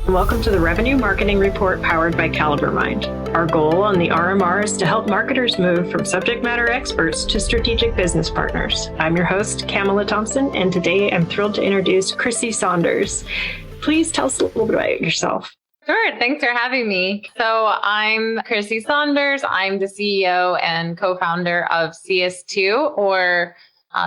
Welcome to the Revenue Marketing Report powered by Caliber Mind. Our goal on the RMR is to help marketers move from subject matter experts to strategic business partners. I'm your host, Camela Thompson, and today I'm thrilled to introduce Crissy Saunders. Please tell us a little bit about yourself. Sure. Thanks for having me. So I'm Crissy Saunders. I'm the CEO and co-founder of CS2, or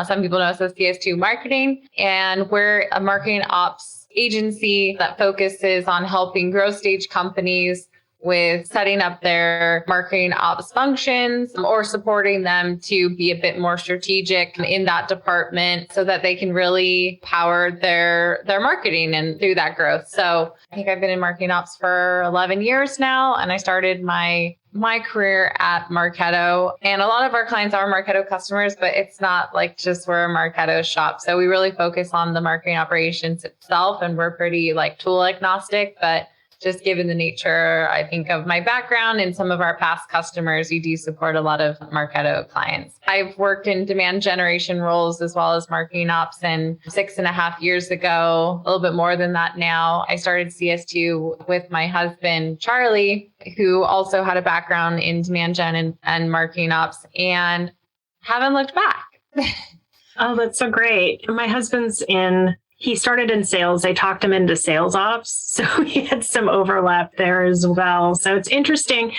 some people know us as CS2 Marketing. And we're a marketing ops agency that focuses on helping growth stage companies with setting up their marketing ops functions or supporting them to be a bit more strategic in that department so that they can really power their marketing and through that growth. So I think I've been in marketing ops for 11 years now, and I started my career at Marketo. And a lot of our clients are Marketo customers, but it's not like just we're a Marketo shop. So we really focus on the marketing operations itself, and we're pretty like tool agnostic, but just given the nature, I think, of my background and some of our past customers, we do support a lot of Marketo clients. I've worked in demand generation roles as well as marketing ops. And 6.5 years ago, a little bit more than that now, I started CS2 with my husband, Charlie, who also had a background in demand gen and marketing ops, and haven't looked back. Oh, that's so great. My husband's he started in sales. I talked him into sales ops. So he had some overlap there as well. So it's interesting.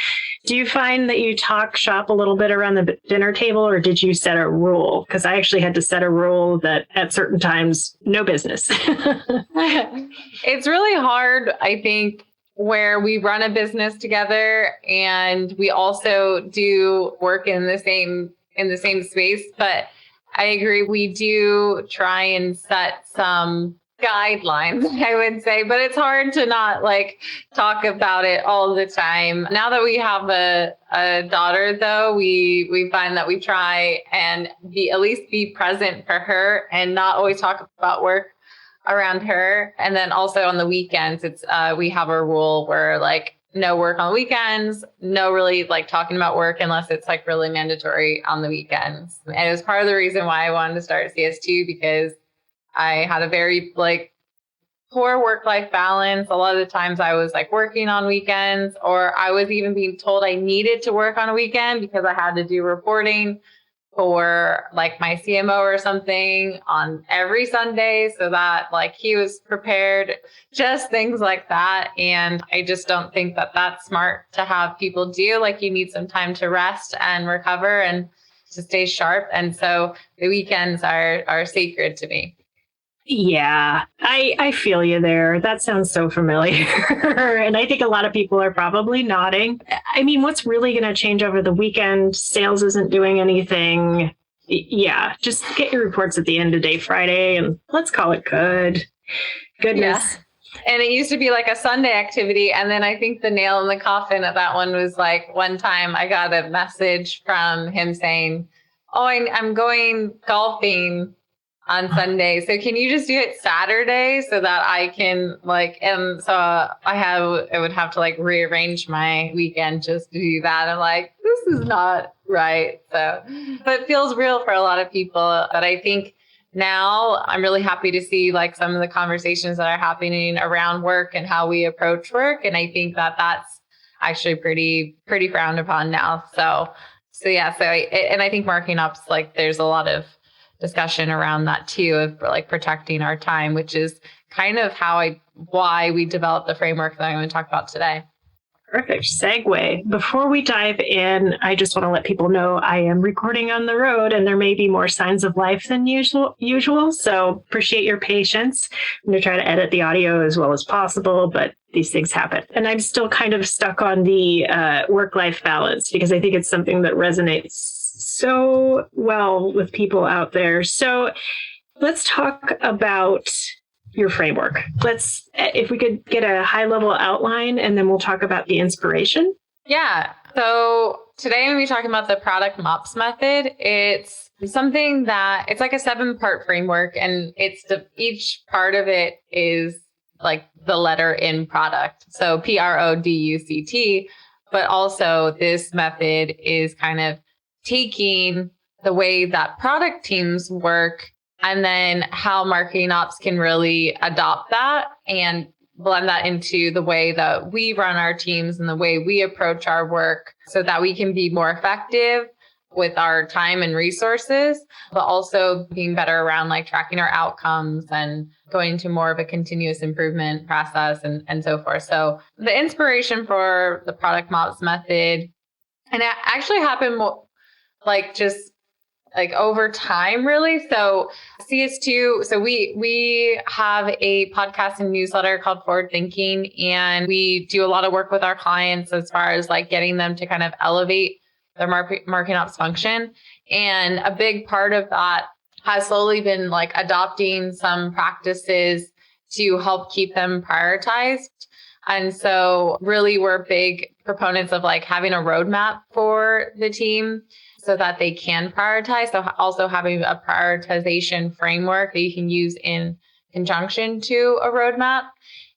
Do you find that you talk shop a little bit around the dinner table, or did you set a rule? Because I actually had to set a rule that at certain times, no business. It's really hard, I think, where we run a business together and we also do work in the same space. But I agree. We do try and set some guidelines, I would say, but it's hard to not like talk about it all the time. Now that we have a daughter, though, we find that we try and at least be present for her and not always talk about work around her. And then also on the weekends, it's we have a rule where like no work on weekends, no really like talking about work unless it's like really mandatory on the weekends. And it was part of the reason why I wanted to start CS2, because I had a very like poor work-life balance. A lot of the times I was like working on weekends, or I was even being told I needed to work on a weekend because I had to do reporting for like my CMO or something on every Sunday so that like he was prepared, just things like that. And I just don't think that that's smart to have people do. Like you need some time to rest and recover and to stay sharp. And so the weekends are sacred to me. Yeah, I feel you there. That sounds so familiar. And I think a lot of people are probably nodding. I mean, what's really going to change over the weekend? Sales isn't doing anything. Yeah, just get your reports at the end of day Friday and let's call it good. Goodness. Yeah. And it used to be like a Sunday activity. And then I think the nail in the coffin of that one was like one time I got a message from him saying, "Oh, I'm going golfing on Sunday. So can you just do it Saturday so that I can like," and so I would have to like rearrange my weekend just to do that. I'm like, this is not right. So, but it feels real for a lot of people. But I think now I'm really happy to see like some of the conversations that are happening around work and how we approach work. And I think that that's actually pretty frowned upon now. So yeah. And I think marketing ops, like there's a lot of discussion around that too, of like protecting our time, which is kind of why we developed the framework that I'm going to talk about today. Perfect segue. Before we dive in, I just want to let people know I am recording on the road and there may be more signs of life than usual. So appreciate your patience. I'm going to try to edit the audio as well as possible, but these things happen. And I'm still kind of stuck on the work-life balance because I think it's something that resonates so well with people out there. So let's talk about your framework. If we could get a high level outline and then we'll talk about the inspiration. Yeah. So today I'm going to be talking about the product MOPs method. It's something that it's like a 7-part framework, and each part of it is like the letter in product. So P.R.O.D.U.C.T. But also this method is kind of taking the way that product teams work and then how marketing ops can really adopt that and blend that into the way that we run our teams and the way we approach our work so that we can be more effective with our time and resources, but also being better around like tracking our outcomes and going to more of a continuous improvement process and so forth. So the inspiration for the product MOPs method, and it actually happened like just like over time, really. So CS2, so we have a podcast and newsletter called Forward Thinking, and we do a lot of work with our clients as far as like getting them to kind of elevate their marketing ops function. And a big part of that has slowly been like adopting some practices to help keep them prioritized. And so really we're big proponents of like having a roadmap for the team so that they can prioritize. So also having a prioritization framework that you can use in conjunction to a roadmap.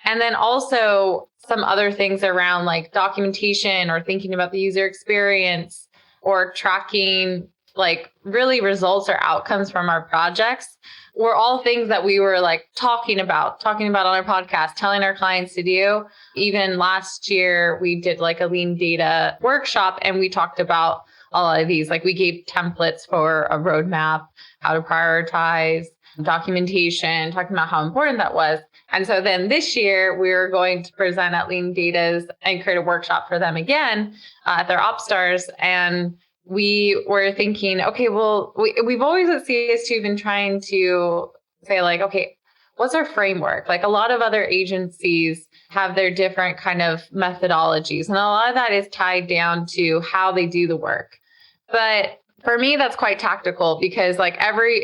And then also some other things around like documentation or thinking about the user experience or tracking like really results or outcomes from our projects were all things that we were like talking about on our podcast, telling our clients to do. Even last year, we did like a lean data workshop and we talked about a lot of these. Like we gave templates for a roadmap, how to prioritize, documentation, talking about how important that was. And so then this year, we're going to present at Lean Data's and create a workshop for them again at their OpStars. And we were thinking, okay, well, we've always at CS2 been trying to say like, okay, what's our framework? Like a lot of other agencies have their different kind of methodologies. And a lot of that is tied down to how they do the work. But for me, that's quite tactical because like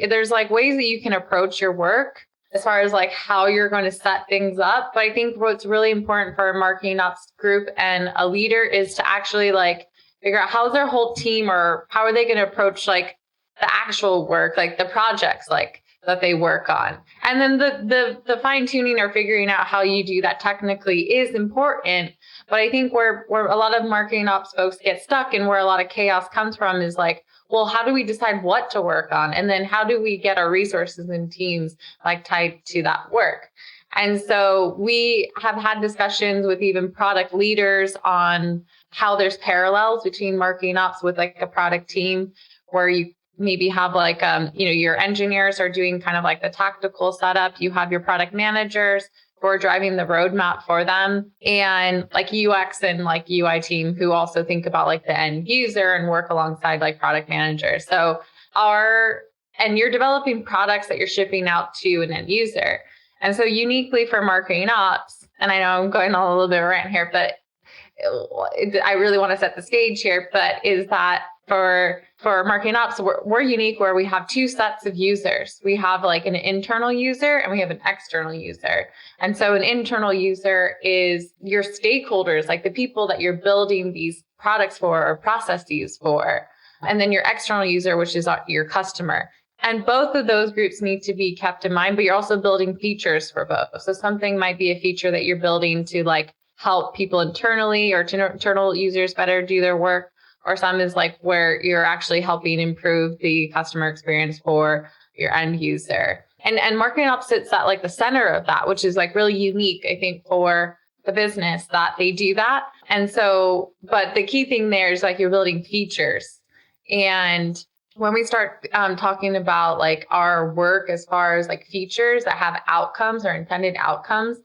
there's like ways that you can approach your work as far as like how you're going to set things up. But I think what's really important for a marketing ops group and a leader is to actually like figure out how's their whole team or how are they going to approach like the actual work, like the projects like that they work on. And then the fine tuning or figuring out how you do that technically is important. But I think where a lot of marketing ops folks get stuck and where a lot of chaos comes from is like, well, how do we decide what to work on? And then how do we get our resources and teams like tied to that work? And so we have had discussions with even product leaders on how there's parallels between marketing ops with like a product team where you maybe have like, your engineers are doing kind of like the tactical setup. You have your product managers who are driving the roadmap for them and like UX and like UI team who also think about like the end user and work alongside like product managers. So and you're developing products that you're shipping out to an end user. And so uniquely for marketing ops, and I know I'm going on a little bit of a rant here, but I really want to set the stage here, but is that for marketing ops, we're unique where we have two sets of users. We have like an internal user and we have an external user. And so an internal user is your stakeholders, like the people that you're building these products for or processes for. And then your external user, which is your customer. And both of those groups need to be kept in mind, but you're also building features for both. So something might be a feature that you're building to like help people internally or to internal users better do their work. Or some is like where you're actually helping improve the customer experience for your end user. And marketing ops sits at like the center of that, which is like really unique, I think, for the business that they do that. And so, but the key thing there is like you're building features. And when we start talking about like our work as far as like features that have outcomes or intended outcomes,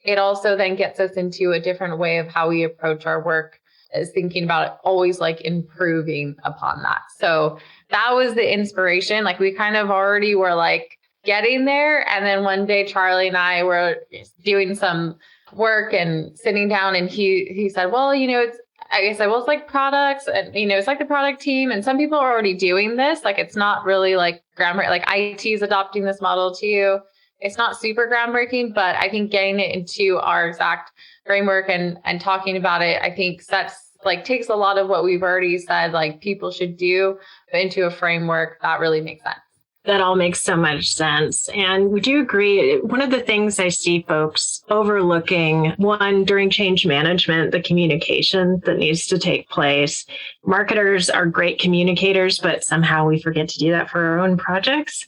it also then gets us into a different way of how we approach our work, is thinking about it always like improving upon that. So that was the inspiration. Like we kind of already were like getting there. And then one day Charlie and I were doing some work and sitting down and he said, well, I said, well, it's like products and, it's like the product team. And some people are already doing this. Like, it's not really like groundbreaking, like IT is adopting this model too. It's not super groundbreaking, but I think getting it into our exact framework and talking about it, I think takes a lot of what we've already said, like people should do into a framework that really makes sense. That all makes so much sense. And we do agree. One of the things I see folks overlooking, one, during change management, the communication that needs to take place. Marketers are great communicators, but somehow we forget to do that for our own projects.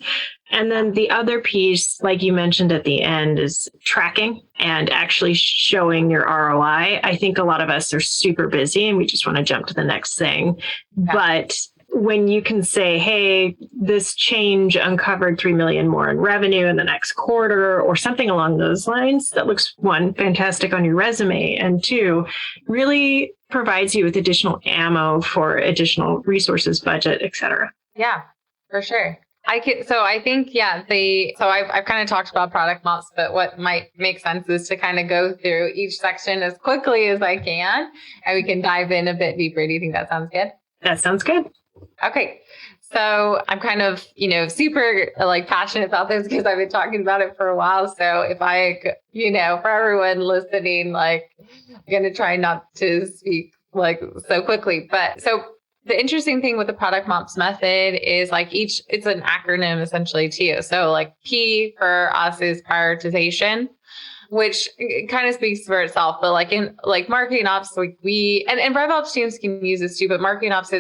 And then the other piece, like you mentioned at the end, is tracking and actually showing your ROI. I think a lot of us are super busy and we just want to jump to the next thing. Yeah. But when you can say, hey, this change uncovered 3 million more in revenue in the next quarter or something along those lines, that looks, one, fantastic on your resume, and two, really provides you with additional ammo for additional resources, budget, et cetera. Yeah, for sure. I've kind of talked about product MOPs, but what might make sense is to kind of go through each section as quickly as I can, and we can dive in a bit deeper. Do you think that sounds good? That sounds good. Okay. So I'm kind of, super passionate about this because I've been talking about it for a while. So if I, for everyone listening, I'm going to try not to speak so quickly. But so the interesting thing with the product MOPs method is it's an acronym essentially too. So P for us is prioritization, which kind of speaks for itself. But in marketing ops, we and RevOps teams can use this too, but marketing ops,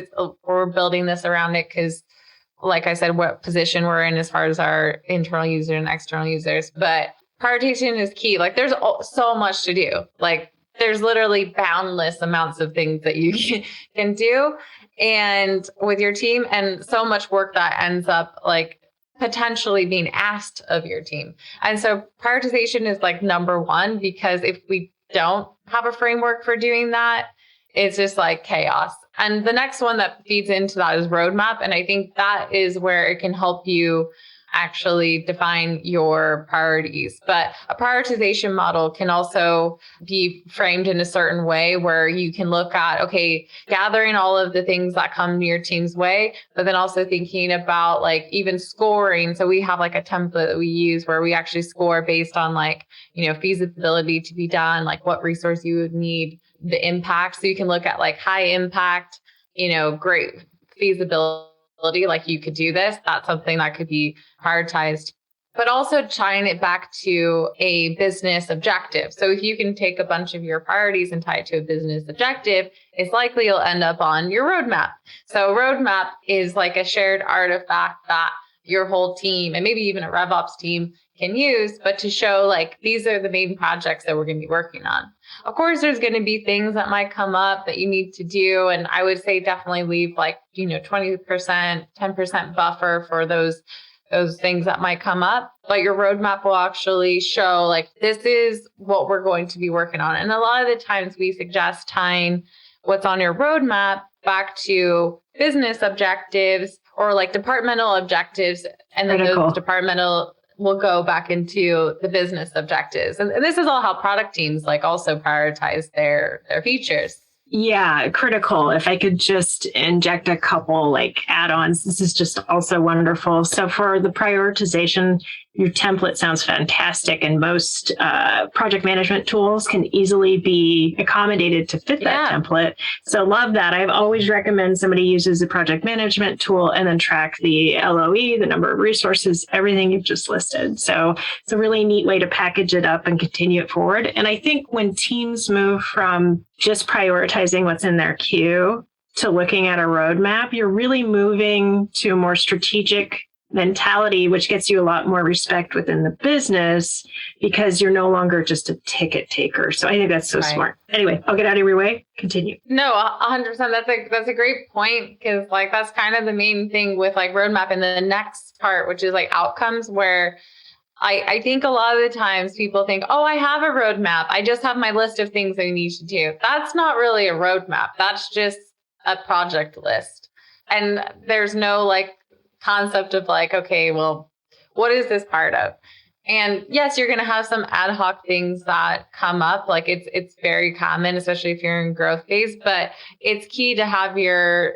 we're building this around it because, like I said, what position we're in as far as our internal users and external users. But prioritization is key. There's so much to do. There's literally boundless amounts of things that you can do and with your team, and so much work that ends up potentially being asked of your team. And so prioritization is number one, because if we don't have a framework for doing that, it's just chaos. And the next one that feeds into that is roadmap. And I think that is where it can help you actually define your priorities. But a prioritization model can also be framed in a certain way where you can look at, okay, gathering all of the things that come your team's way, but then also thinking about even scoring. So we have a template that we use where we actually score based on feasibility to be done, what resource you would need, the impact. So you can look at high impact, great feasibility. You could do this. That's something that could be prioritized, but also tying it back to a business objective. So if you can take a bunch of your priorities and tie it to a business objective, it's likely you'll end up on your roadmap. So roadmap is a shared artifact that your whole team and maybe even a RevOps team can use, but to show these are the main projects that we're going to be working on. Of course, there's going to be things that might come up that you need to do. And I would say definitely leave 20%, 10% buffer for those things that might come up. But your roadmap will actually show this is what we're going to be working on. And a lot of the times we suggest tying what's on your roadmap back to business objectives or departmental objectives. And then those departmental will go back into the business objectives. And this is all how product teams also prioritize their features. Yeah, critical. If I could just inject a couple add-ons, this is just also wonderful. So for the prioritization, your template sounds fantastic, and most project management tools can easily be accommodated to fit that template. So love that. I've always recommend somebody uses a project management tool and then track the LOE, the number of resources, everything you've just listed. So it's a really neat way to package it up and continue it forward. And I think when teams move from just prioritizing what's in their queue to looking at a roadmap, you're really moving to a more strategic mentality, which gets you a lot more respect within the business because you're no longer just a ticket taker. So I think that's so smart. Anyway, I'll get out of your way. Continue. No, 100%. That's a great point, because that's kind of the main thing with roadmap. And the next part, which is outcomes, where I think a lot of the times people think, oh, I have a roadmap. I just have my list of things I need to do. That's not really a roadmap. That's just a project list. And there's no concept of okay, well, what is this part of? And yes, you're going to have some ad hoc things that come up. It's very common, especially if you're in growth phase, but it's key to have your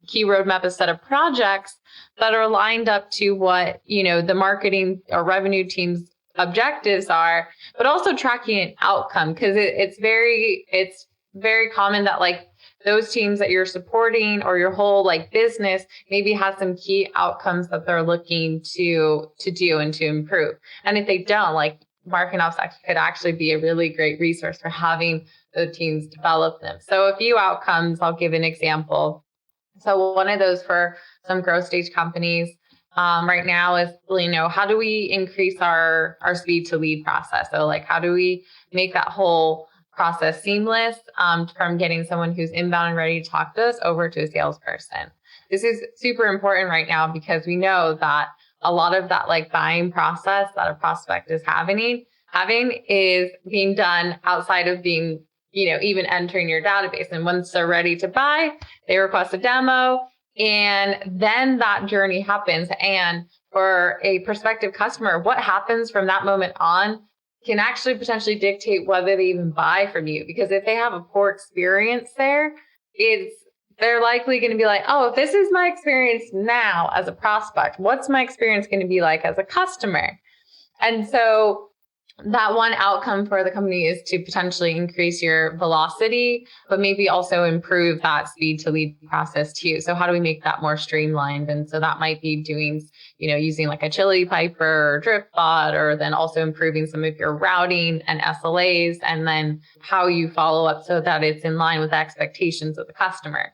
key roadmap, a set of projects that are lined up to what, the marketing or revenue team's objectives are, but also tracking an outcome. Cause it's very common that those teams that you're supporting or your whole like business maybe has some key outcomes that they're looking to do and to improve. And if they don't, like marketing ops could actually be a really great resource for having the teams develop them. So a few outcomes, I'll give an example. So one of those for some growth stage companies right now is, how do we increase our speed to lead process? So like, how do we make that whole process seamless from getting someone who's inbound and ready to talk to us over to a salesperson? This is super important right now because we know that a lot of that like buying process that a prospect is having is being done outside of being, even entering your database. And once they're ready to buy, they request a demo, and then that journey happens. And for a prospective customer, what happens from that moment on can actually potentially dictate whether they even buy from you. Because if they have a poor experience there, they're likely going to be like, oh, if this is my experience now as a prospect, what's my experience going to be like as a customer? And so that one outcome for the company is to potentially increase your velocity, but maybe also improve that speed to lead process too. So how do we make that more streamlined? And so that might be doing, using like a Chili Piper or DripBot, or then also improving some of your routing and SLAs, and then how you follow up so that it's in line with the expectations of the customer.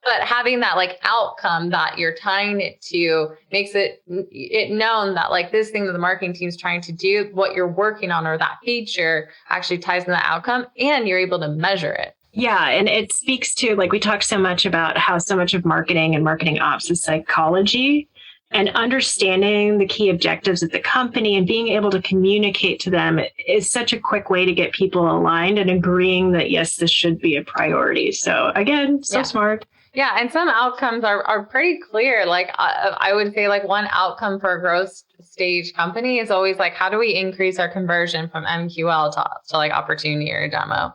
But having that like outcome that you're tying it to makes it known that like this thing that the marketing team is trying to do, what you're working on, or that feature actually ties in that outcome, and you're able to measure it. Yeah. And it speaks to, like, we talk so much about how so much of marketing and marketing ops is psychology, and understanding the key objectives of the company and being able to communicate to them is such a quick way to get people aligned and agreeing that, yes, this should be a priority. So again, smart. Yeah. And some outcomes are pretty clear. Like I would say like one outcome for a growth stage company is always like, how do we increase our conversion from MQL to like opportunity or demo,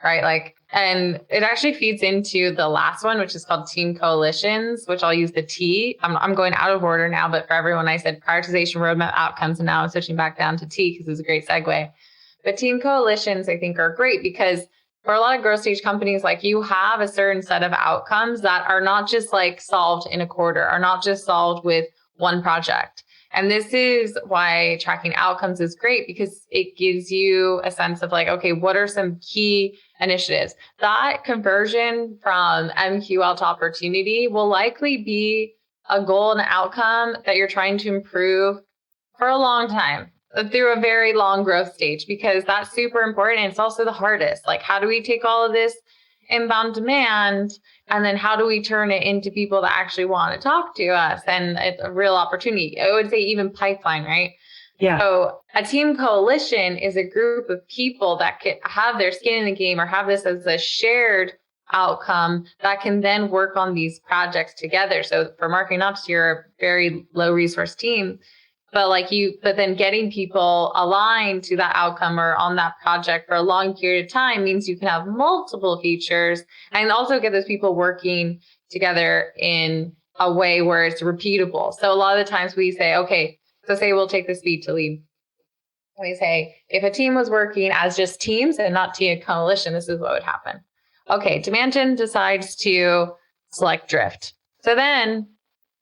right? Like, and it actually feeds into the last one, which is called team coalitions, which I'll use the T. I'm going out of order now, but for everyone, I said prioritization, roadmap, outcomes, and now I'm switching back down to T because it's a great segue. But team coalitions, I think, are great because for a lot of growth stage companies, like you have a certain set of outcomes that are not just like solved in a quarter, are not just solved with one project. And this is why tracking outcomes is great, because it gives you a sense of like, okay, what are some key initiatives? That conversion from MQL to opportunity will likely be a goal and outcome that you're trying to improve for a long time, through a very long growth stage, because that's super important. It's also the hardest. Like, how do we take all of this inbound demand, and then how do we turn it into people that actually want to talk to us? And it's a real opportunity. I would say even pipeline, right? Yeah. So a team coalition is a group of people that can have their skin in the game, or have this as a shared outcome that can then work on these projects together. So for marketing ops, you're a very low resource team. But then getting people aligned to that outcome or on that project for a long period of time means you can have multiple features, and also get those people working together in a way where it's repeatable. So a lot of the times we say, okay, so say we'll take the speed to lead. We say, if a team was working as just teams and not team coalition, this is what would happen. Okay, demand gen decides to select Drift. So then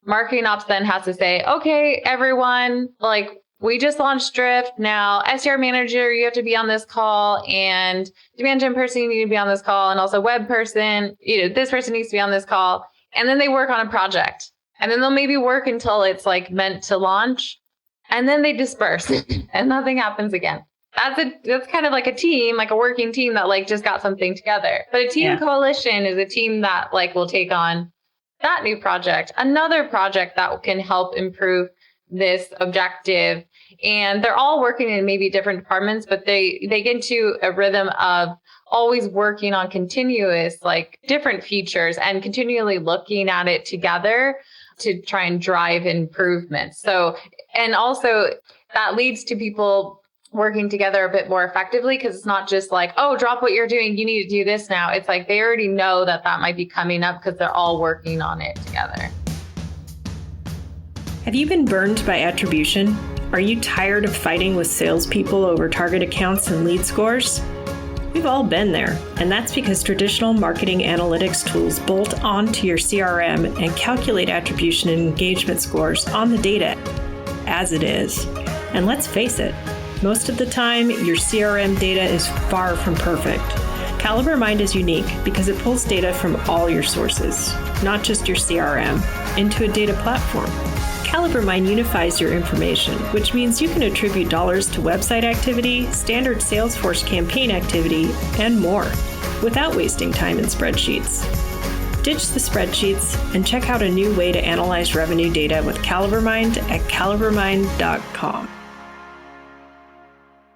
marketing ops then has to say, okay, everyone, like we just launched Drift. Now, SDR manager, you have to be on this call, and demand gen person, you need to be on this call, and also web person, this person needs to be on this call. And then they work on a project, and then they'll maybe work until it's like meant to launch, and then they disperse and nothing happens again. That's kind of like a team, like a working team that like just got something together. But a team coalition is a team that like will take on that new project, another project that can help improve this objective. And they're all working in maybe different departments, but they get into a rhythm of always working on continuous, like different features, and continually looking at it together to try and drive improvements. So, and also that leads to people working together a bit more effectively, because it's not just like, oh, drop what you're doing, you need to do this now. It's like they already know that might be coming up because they're all working on it together. Have you been burned by attribution? Are you tired of fighting with salespeople over target accounts and lead scores? We've all been there, and that's because traditional marketing analytics tools bolt onto your CRM and calculate attribution and engagement scores on the data as it is. And let's face it, most of the time, your CRM data is far from perfect. Caliber Mind is unique because it pulls data from all your sources, not just your CRM, into a data platform. Caliber Mind unifies your information, which means you can attribute dollars to website activity, standard Salesforce campaign activity, and more, without wasting time in spreadsheets. Ditch the spreadsheets and check out a new way to analyze revenue data with Caliber Mind at calibermind.com.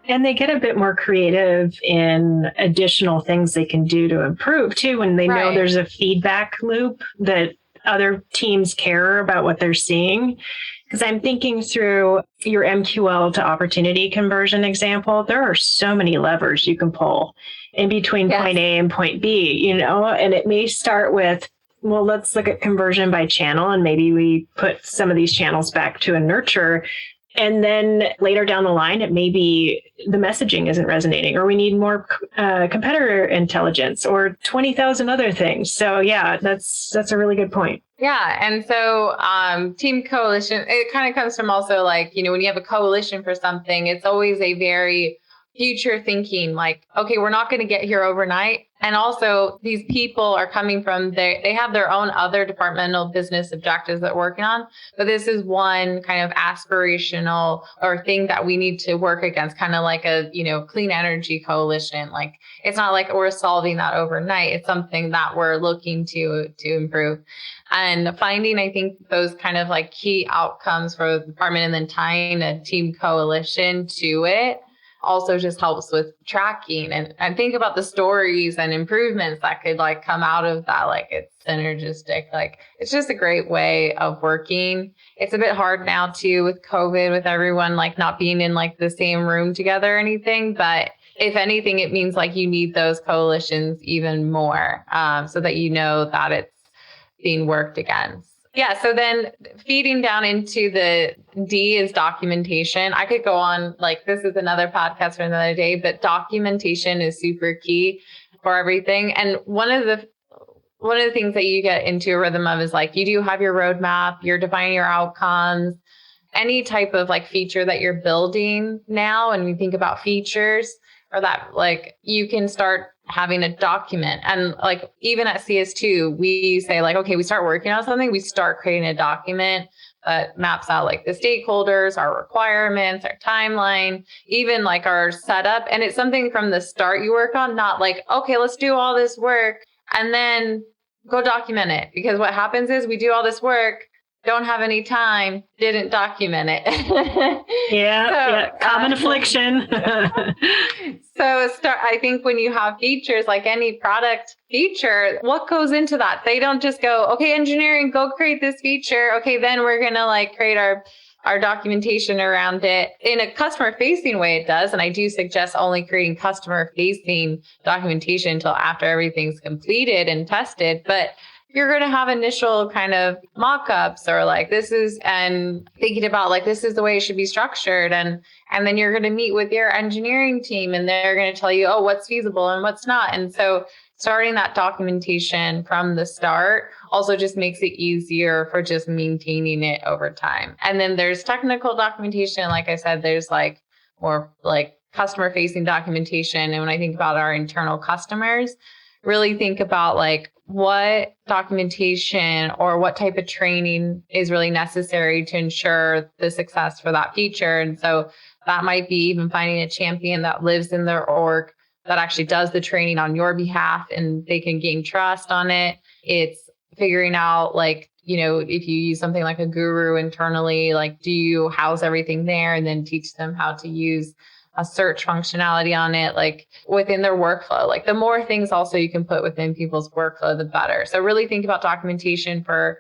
And they get a bit more creative in additional things they can do to improve too, when they know there's a feedback loop that other teams care about what they're seeing. Because I'm thinking through your MQL to opportunity conversion example, there are so many levers you can pull in between point A and point B, and it may start with, well, let's look at conversion by channel, and maybe we put some of these channels back to a nurture. And then later down the line, it may be the messaging isn't resonating, or we need more competitor intelligence, or 20,000 other things. So yeah, that's a really good point. Yeah. And so team coalition, it kind of comes from also like, when you have a coalition for something, it's always a very future thinking, like, okay, we're not going to get here overnight. And also these people are coming from they have their own other departmental business objectives that we're working on. But this is one kind of aspirational or thing that we need to work against, kind of like a, clean energy coalition. Like, it's not like we're solving that overnight. It's something that we're looking to improve. And finding, I think, those kind of like key outcomes for the department and then tying a team coalition to it also just helps with tracking and think about the stories and improvements that could like come out of that. Like, it's synergistic. Like, it's just a great way of working. It's a bit hard now too with COVID, with everyone like not being in like the same room together or anything. But if anything, it means like you need those coalitions even more so that that it's being worked against. Yeah. So then feeding down into the D is documentation. I could go on, like, this is another podcast for another day, but documentation is super key for everything. And one of the things that you get into a rhythm of is like, you do have your roadmap, you're defining your outcomes, any type of like feature that you're building now. And we think about features, or that like you can start having a document. And like even at CS2, we say like, okay, we start working on something, we start creating a document that maps out like the stakeholders, our requirements, our timeline, even like our setup. And it's something from the start you work on, not like, okay, let's do all this work and then go document it. Because what happens is we do all this work, don't have any time, didn't document it. Common affliction. I think when you have features, like any product feature, what goes into that? They don't just go, okay, engineering, go create this feature. Okay, then we're going to like create our documentation around it. In a customer facing way, it does. And I do suggest only creating customer facing documentation until after everything's completed and tested. But you're going to have initial kind of mock-ups or like and thinking about like, this is the way it should be structured. And then you're going to meet with your engineering team and they're going to tell you, oh, what's feasible and what's not. And so starting that documentation from the start also just makes it easier for just maintaining it over time. And then there's technical documentation. Like I said, there's like more like customer facing documentation. And when I think about our internal customers, really think about like what documentation or what type of training is really necessary to ensure the success for that feature. And so that might be even finding a champion that lives in their org that actually does the training on your behalf and they can gain trust on it. It's figuring out like, if you use something like a guru internally, like do you house everything there and then teach them how to use a search functionality on it, like within their workflow. Like the more things also you can put within people's workflow, the better. So really think about documentation for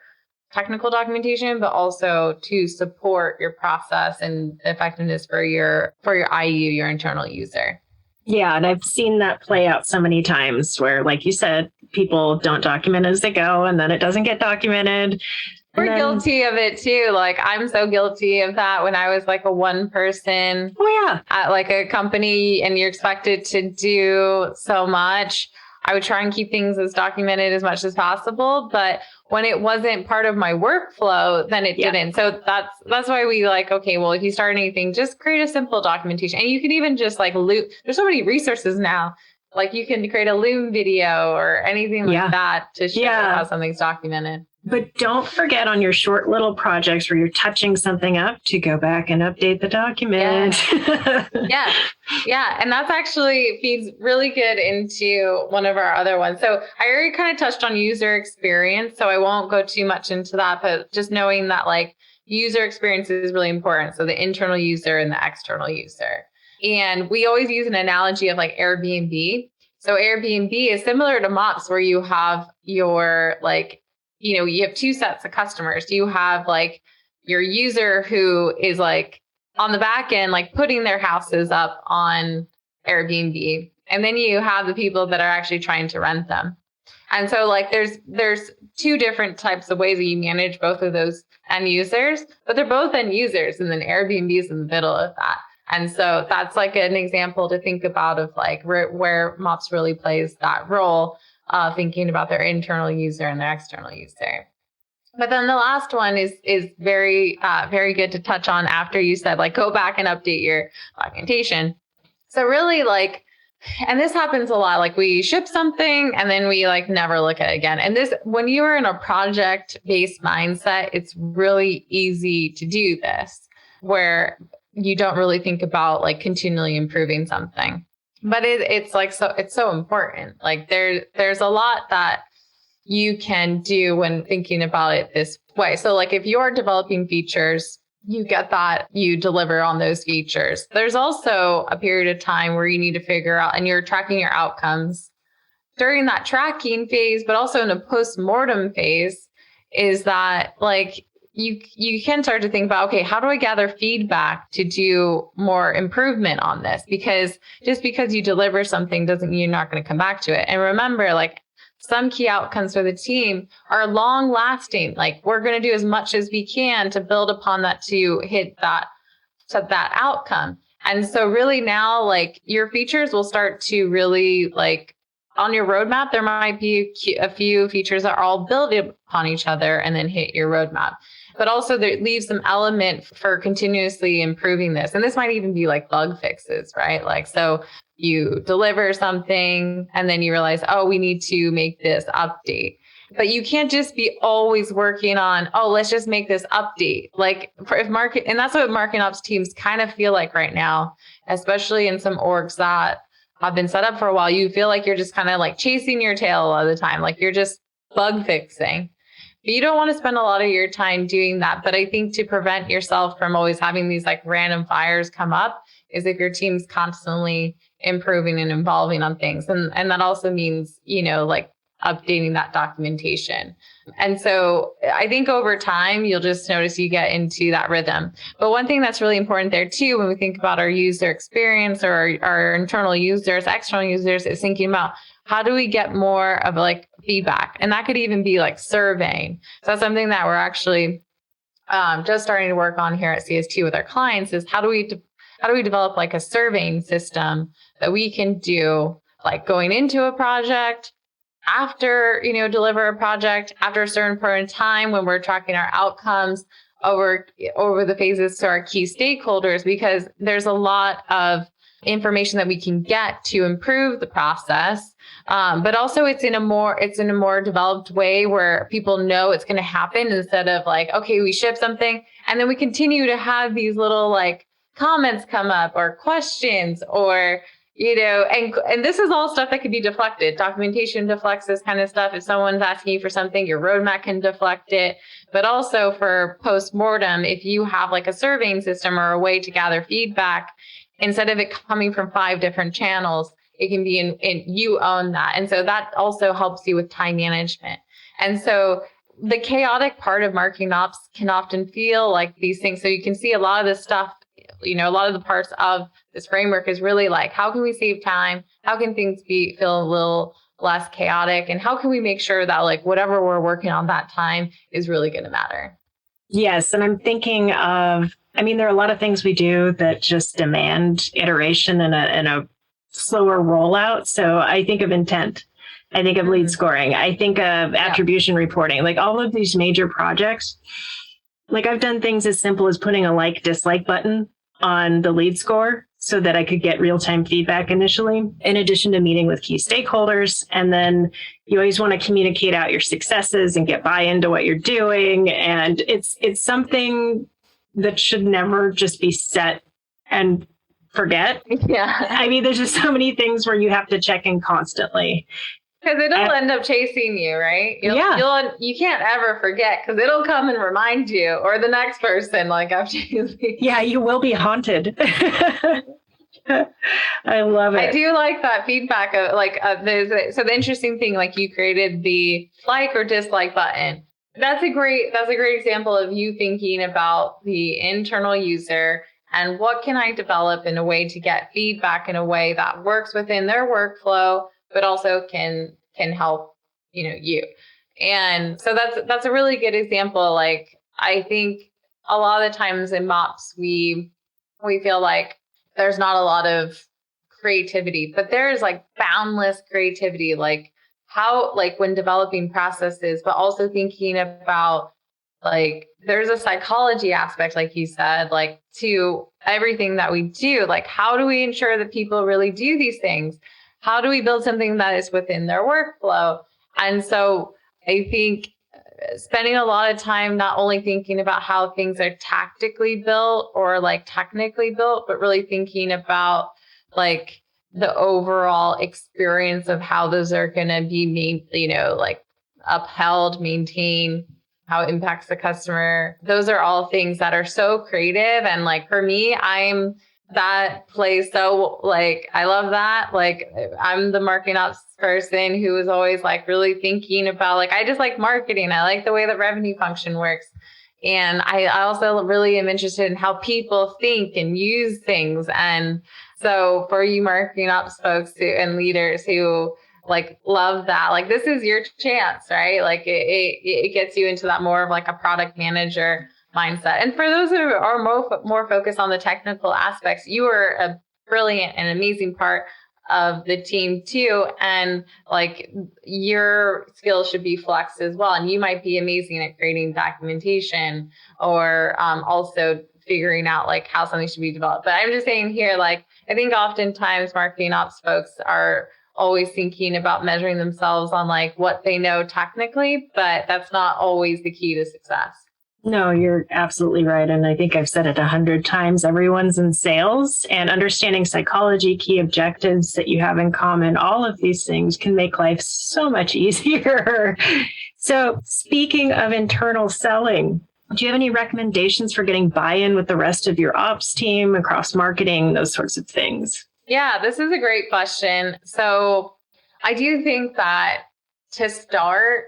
technical documentation, but also to support your process and effectiveness for your IU, your internal user. Yeah. And I've seen that play out so many times where, like you said, people don't document as they go and then it doesn't get documented. We're guilty of it too. Like I'm so guilty of that when I was like a one person at like a company and you're expected to do so much. I would try and keep things as documented as much as possible. But when it wasn't part of my workflow, then it didn't. So that's why we like, okay, well, if you start anything, just create a simple documentation. And you can even just like loop. There's so many resources now. Like you can create a Loom video or anything like that to show how something's documented. But don't forget on your short little projects where you're touching something up to go back and update the document. Yeah. And that's actually feeds really good into one of our other ones. So I already kind of touched on user experience, so I won't go too much into that, but just knowing that like user experience is really important. So the internal user and the external user. And we always use an analogy of like Airbnb. So Airbnb is similar to MOPS where you have your like, you know, you have two sets of customers. You have like your user who is like on the back end, like putting their houses up on Airbnb. And then you have the people that are actually trying to rent them. And so like there's two different types of ways that you manage both of those end users, but they're both end users. And then Airbnb is in the middle of that. And so that's like an example to think about of like where MOPS really plays that role. Thinking about their internal user and their external user. But then the last one is very, very good to touch on after you said, like, go back and update your documentation. So really like, and this happens a lot, like we ship something and then we like never look at it again. And this, when you're in a project-based mindset, it's really easy to do this where you don't really think about like continually improving something. But it's like, so it's so important. Like there's a lot that you can do when thinking about it this way. So like if you're developing features, you get that you deliver on those features. There's also a period of time where you need to figure out, and you're tracking your outcomes during that tracking phase, but also in a post-mortem phase, is that like, you can start to think about, okay, how do I gather feedback to do more improvement on this? Because just because you deliver something doesn't mean you're not going to come back to it. And remember, like some key outcomes for the team are long lasting. Like we're going to do as much as we can to build upon that to hit that outcome. And so really now, like your features will start to really like on your roadmap, there might be a few features that are all built upon each other and then hit your roadmap. But also there leaves some element for continuously improving this. And this might even be like bug fixes, right? Like, so you deliver something and then you realize, oh, we need to make this update. But you can't just be always working on, oh, let's just make this update. Like and that's what marketing ops teams kind of feel like right now, especially in some orgs that have been set up for a while. You feel like you're just kind of like chasing your tail a lot of the time. Like you're just bug fixing. But you don't want to spend a lot of your time doing that. But I think to prevent yourself from always having these like random fires come up is if your team's constantly improving and evolving on things. And that also means, you know, like updating that documentation. And so I think over time, you'll just notice you get into that rhythm. But one thing that's really important there too, when we think about our user experience or our internal users, external users, is thinking about how do we get more of like feedback? And that could even be like surveying. So that's something that we're actually just starting to work on here at CS2 with our clients is how do we develop like a surveying system that we can do like going into a project, after, you know, deliver a project, after a certain point in time when we're tracking our outcomes over the phases to our key stakeholders, because there's a lot of information that we can get to improve the process. But also it's in a more developed way where people know it's going to happen instead of like, okay, we ship something and then we continue to have these little like comments come up or questions or, you know, and this is all stuff that could be deflected. Documentation deflects this kind of stuff. If someone's asking you for something, your roadmap can deflect it. But also for post-mortem, if you have like a surveying system or a way to gather feedback, instead of it coming from 5 different channels, it can be in you own that. And so that also helps you with time management. And so the chaotic part of marketing ops can often feel like these things. So you can see a lot of this stuff, you know, a lot of the parts of this framework is really like, how can we save time? How can things feel a little less chaotic? And how can we make sure that like whatever we're working on that time is really going to matter? Yes. And I'm thinking of, there are a lot of things we do that just demand iteration and a slower rollout. So I think of intent. I think of lead scoring. I think of attribution reporting, like all of these major projects. Like I've done things as simple as putting a dislike button on the lead score so that I could get real-time feedback initially, in addition to meeting with key stakeholders. And then you always want to communicate out your successes and get buy-in to what you're doing. And it's something that should never just be set and forget. Yeah. There's just so many things where you have to check in constantly. Because it'll end up chasing you, right? You can't ever forget because it'll come and remind you, or the next person, like after you leave. Yeah, you will be haunted. I love it. I do like that feedback of so the interesting thing, like you created the like or dislike button. That's a great example of you thinking about the internal user and what can I develop in a way to get feedback in a way that works within their workflow, but also can help, you. And so that's a really good example. Like, I think a lot of the times in MOPs, we feel like there's not a lot of creativity, but there's like boundless creativity, like how, like when developing processes, but also thinking about like, there's a psychology aspect, like you said, like to everything that we do, like how do we ensure that people really do these things? How do we build something that is within their workflow? And so I think spending a lot of time not only thinking about how things are tactically built or like technically built, but really thinking about like the overall experience of how those are going to be, like upheld, maintained, how it impacts the customer. Those are all things that are so creative. And like for me, that plays so like, I love that. Like I'm the marketing ops person who is always like really thinking about like, I just like marketing. I like the way that revenue function works. And I also really am interested in how people think and use things. And so for you marketing ops folks and leaders who like love that, like this is your chance, right? Like it gets you into that more of like a product manager mindset. And for those who are more focused on the technical aspects, you are a brilliant and amazing part of the team too. And like your skills should be flexed as well. And you might be amazing at creating documentation or also figuring out like how something should be developed. But I'm just saying here, like, I think oftentimes marketing ops folks are always thinking about measuring themselves on like what they know technically, but that's not always the key to success. No, you're absolutely right. And I think I've said it 100 times. Everyone's in sales, and understanding psychology, key objectives that you have in common, all of these things can make life so much easier. So speaking of internal selling, do you have any recommendations for getting buy-in with the rest of your ops team across marketing, those sorts of things? Yeah, this is a great question. So I do think that to start,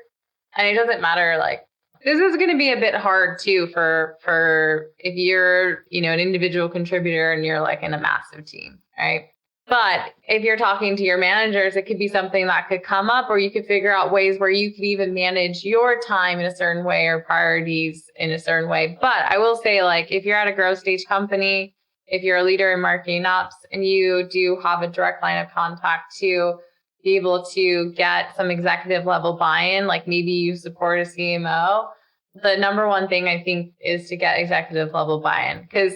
and it doesn't matter, like, this is going to be a bit hard too for if you're, an individual contributor and you're like in a massive team, right? But if you're talking to your managers, it could be something that could come up, or you could figure out ways where you could even manage your time in a certain way or priorities in a certain way. But I will say, like, if you're at a growth stage company, if you're a leader in marketing ops and you do have a direct line of contact to be able to get some executive level buy-in, like maybe you support a CMO, the number one thing I think is to get executive level buy-in. Because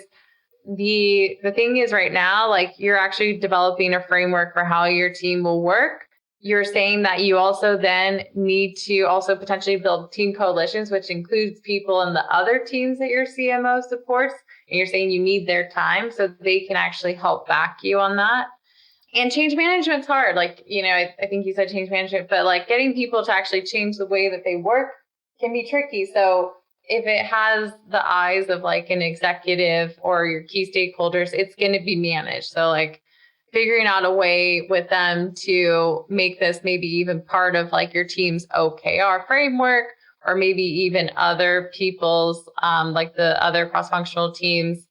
the thing is right now, like you're actually developing a framework for how your team will work. You're saying that you also then need to also potentially build team coalitions, which includes people in the other teams that your CMO supports. And you're saying you need their time so they can actually help back you on that. And change management's hard. Like, I think you said change management, but like getting people to actually change the way that they work can be tricky. So if it has the eyes of like an executive or your key stakeholders, it's going to be managed. So like figuring out a way with them to make this maybe even part of like your team's OKR framework, or maybe even other people's, like the other cross-functional teams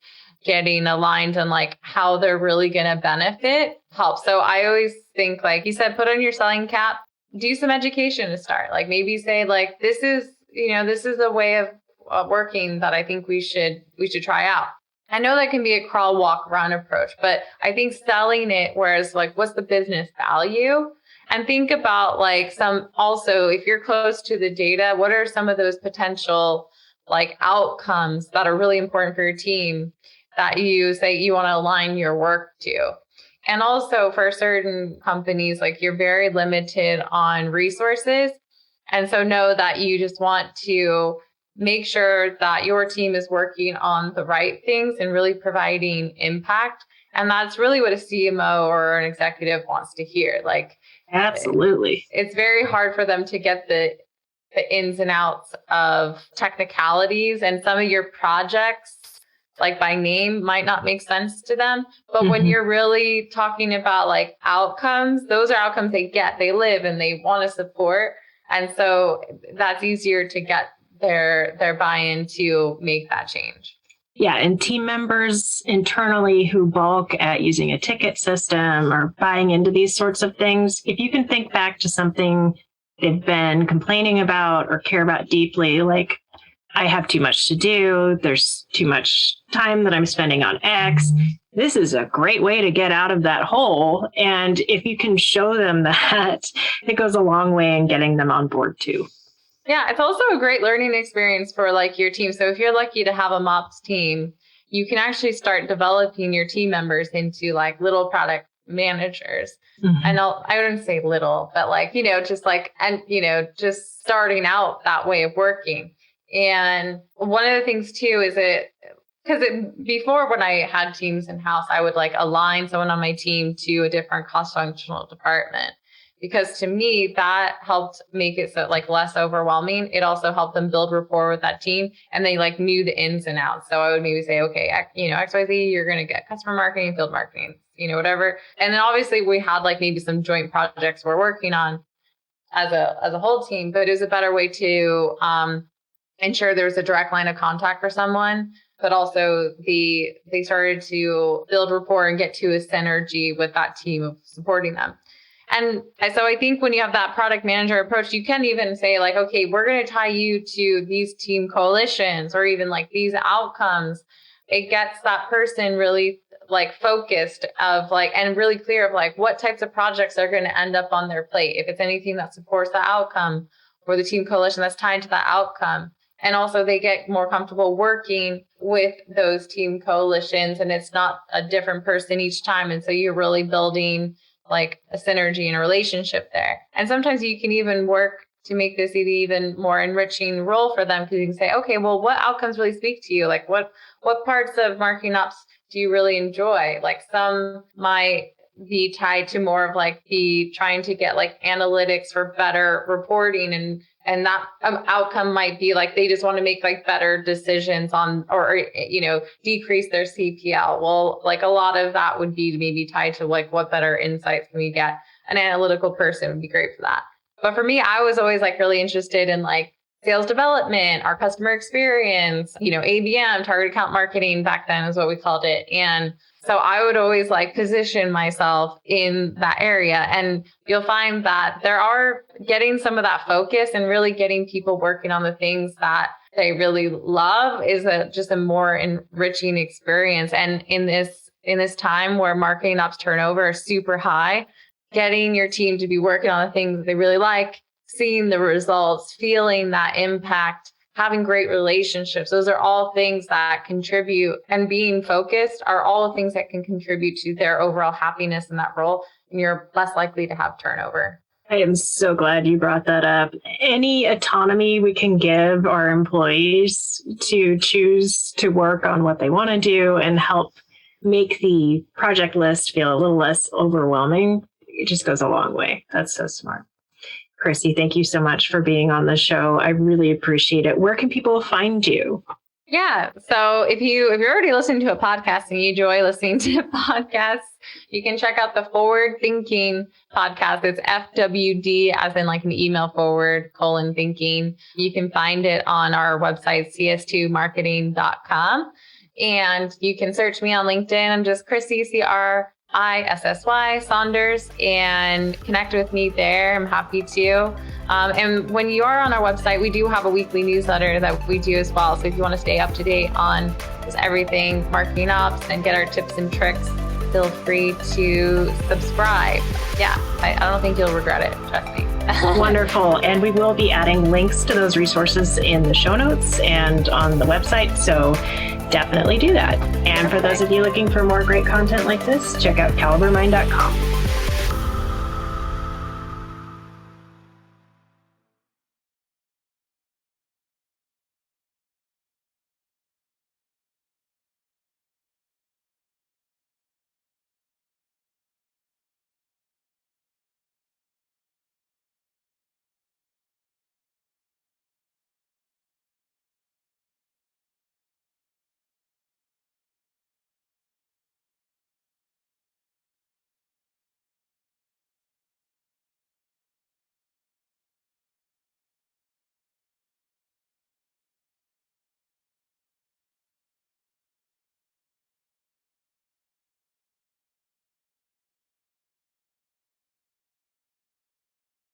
getting aligned on like how they're really going to benefit helps. So I always think, like you said, put on your selling cap do some education to start. Like maybe say like, this is a way of working that I think we should try out. I know that can be a crawl, walk, run approach, but I think selling it, whereas like, what's the business value? And think about like also, if you're close to the data, what are some of those potential like outcomes that are really important for your team that you say you want to align your work to? And also for certain companies, like you're very limited on resources. And so know that you just want to make sure that your team is working on the right things and really providing impact. And that's really what a CMO or an executive wants to hear. Like, absolutely. It's very hard for them to get the ins and outs of technicalities, and some of your projects, like by name, might not make sense to them. But when you're really talking about like outcomes, those are outcomes they get, they live, and they want to support. And so that's easier to get their buy-in to make that change. Yeah, and team members internally who balk at using a ticket system or buying into these sorts of things, if you can think back to something they've been complaining about or care about deeply, like, I have too much to do, there's too much time that I'm spending on X, this is a great way to get out of that hole. And if you can show them that, it goes a long way in getting them on board too. Yeah, it's also a great learning experience for like your team. So if you're lucky to have a MOPs team, you can actually start developing your team members into like little product managers. And I wouldn't say little, but like, just like, and, just starting out that way of working. And one of the things too is before when I had teams in-house, I would like align someone on my team to a different cross-functional department. Because to me, that helped make it so like less overwhelming. It also helped them build rapport with that team, and they like knew the ins and outs. So I would maybe say, okay, XYZ, you're going to get customer marketing, field marketing, whatever. And then obviously we had like maybe some joint projects we're working on as a whole team, but it was a better way to ensure there was a direct line of contact for someone. But also they started to build rapport and get to a synergy with that team of supporting them. And so I think when you have that product manager approach, you can even say like, okay, we're going to tie you to these team coalitions or even like these outcomes. It gets that person really like focused of like, and really clear of like what types of projects are going to end up on their plate. If it's anything that supports the outcome or the team coalition that's tied to that outcome. And also they get more comfortable working with those team coalitions, and it's not a different person each time. And so you're really building like a synergy and a relationship there. And sometimes you can even work to make this even more enriching role for them, because you can say, okay, well, what outcomes really speak to you? Like what parts of marketing ops do you really enjoy? Like some might be tied to more of like the trying to get like analytics for better reporting, and that outcome might be like they just want to make like better decisions on or decrease their CPL. Well, like a lot of that would be maybe tied to like what better insights can we get. An analytical person would be great for that. But for me, I was always like really interested in like sales development, our customer experience, ABM, target account marketing back then is what we called it. And so I would always like position myself in that area. And you'll find that there are getting some of that focus and really getting people working on the things that they really love is just a more enriching experience. And in this time where marketing ops turnover is super high, getting your team to be working on the things that they really like, seeing the results, feeling that impact, having great relationships. Those are all things that contribute, and being focused are all things that can contribute to their overall happiness in that role. And you're less likely to have turnover. I am so glad you brought that up. Any autonomy we can give our employees to choose to work on what they want to do and help make the project list feel a little less overwhelming, it just goes a long way. That's so smart. Crissy, thank you so much for being on the show. I really appreciate it. Where can people find you? Yeah. So if you're already listening to a podcast and you enjoy listening to podcasts, you can check out the Forward Thinking podcast. It's FWD as in like an email forward :thinking. You can find it on our website, CS2marketing.com. And you can search me on LinkedIn. I'm just Crissy, ISSY Saunders, and connect with me there. I'm happy to. And when you are on our website, we do have a weekly newsletter that we do as well. So if you want to stay up to date on just everything marketing ops and get our tips and tricks, feel free to subscribe. Yeah, I don't think you'll regret it. Trust me. Wonderful. And we will be adding links to those resources in the show notes and on the website. So definitely do that. And for those of you looking for more great content like this, check out calibermind.com.